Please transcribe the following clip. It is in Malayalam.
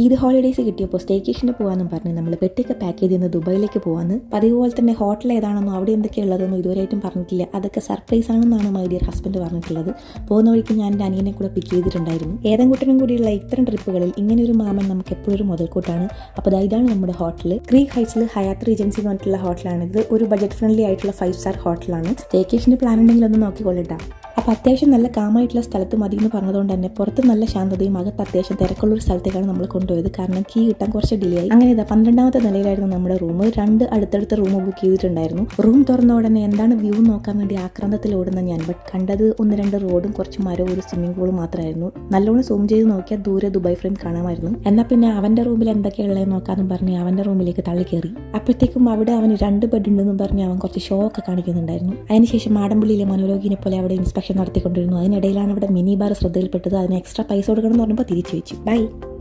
ഈദ് ഹോളിഡേയ്സ് കിട്ടിയപ്പോൾ സ്റ്റേക്കേഷന് പോകാമെന്നും പറഞ്ഞ് നമ്മൾ പെട്ടിയൊക്കെ പാക്ക് ചെയ്ത് ദുബായിലേക്ക് പോകാമെന്ന്. പതിവ് പോലെ തന്നെ ഹോട്ടൽ ഏതാണെന്നോ അവിടെ എന്തൊക്കെയുള്ളതെന്നോ ഇതുവരെയായിട്ടും പറഞ്ഞിട്ടില്ല. അതൊക്കെ സർപ്രൈസ് ആണെന്നാണ് മൈ ഡിയർ ഹസ്ബൻഡ് പറഞ്ഞിട്ടുള്ളത്. പോകുന്ന വഴിക്ക് ഞാൻ എൻ്റെ അനിയനെ കൂടെ പിക്ക് ചെയ്തിട്ടുണ്ടായിരുന്നു. ഏതെങ്കുട്ടനും കൂടിയുള്ള ഇത്തരം ട്രിപ്പുകളിൽ ഇങ്ങനെ ഒരു മാമൻ നമുക്ക് എപ്പോഴും ഒരു മുതൽക്കൂട്ടാണ്. അപ്പോൾ ഇതാണ് നമ്മുടെ ഹോട്ടൽ. ക്രീക്ക് ഹൈറ്റ്സിൽ ഹയാത്ത് റീജൻസി എന്ന് പറഞ്ഞിട്ടുള്ള ഹോട്ടലാണ്. ഇത് ഒരു ബഡ്ജറ്റ് ഫ്രണ്ട്ലി ആയിട്ടുള്ള 5 സ്റ്റാർ ഹോട്ടലാണ്. സ്റ്റേക്കേഷന് പ്ലാൻ ഉണ്ടെങ്കിൽ ഒന്ന് നോക്കിക്കൊള്ളിട്ടാ. അപ്പോൾ അത്യാവശ്യം നല്ല കാമായിട്ടുള്ള സ്ഥലത്ത് മതി എന്ന് പറഞ്ഞതുകൊണ്ട് തന്നെ പുറത്ത് നല്ല ശാന്തതയും അകത്ത് അത്യാവശ്യം തിരക്കുള്ളൊരു സ്ഥലത്തേക്കാണ് നമ്മൾ കൊണ്ടുപോയത്. കാരണം കീ കിട്ടാൻ കുറച്ച് ഡിലേ ആയി. അങ്ങനെ 12ാമത്തെ നിലയിലായിരുന്നു നമ്മുടെ റൂം. 2 അടുത്തടുത്ത റൂം ബുക്ക് ചെയ്തിട്ടുണ്ടായിരുന്നു. റൂം തുറന്ന ഉടനെ എന്താണ് വ്യൂ നോക്കാൻ വേണ്ടി ആക്രാന്തത്തിൽ ഓടുന്ന ഞാൻ. ബട്ട് കണ്ടത് 1-2 റോഡും കുറച്ച് മരവും ഒരു സ്വിമ്മിംഗ് പൂളും മാത്രമായിരുന്നു. നല്ലോണം സൂം ചെയ്ത് നോക്കിയാൽ ദൂരെ ദുബായ് ഫ്രെയിം കാണാമായിരുന്നു. എന്നാൽ പിന്നെ അവൻ്റെ റൂമിൽ എന്തൊക്കെയുള്ളത് നോക്കാമെന്നും പറഞ്ഞ് അവൻ്റെ റൂമിലേക്ക് തള്ളി കയറി. അപ്പോഴത്തേക്കും അവിടെ അവന് 2 ബെഡ് ഉണ്ടെന്നും പറഞ്ഞ് അവൻ കുറച്ച് ഷോ ഒക്കെ കാണിക്കുന്നുണ്ടായിരുന്നു. അതിനുശേഷം മാടമ്പള്ളിയിലെ മനോരോഗിനെ പോലെ അവിടെ ഇൻസ്പെക്ഷൻ നടത്തിക്കൊണ്ടിരുന്നു. അതിനിടയിലാണ് അവിടെ മിനി ബാർ ശ്രദ്ധയിൽപ്പെട്ടത്. അതിന് എക്സ്ട്രാ പൈസ കൊടുക്കണം എന്ന് പറഞ്ഞപ്പോൾ തിരിച്ചു വെച്ചു. ബൈ.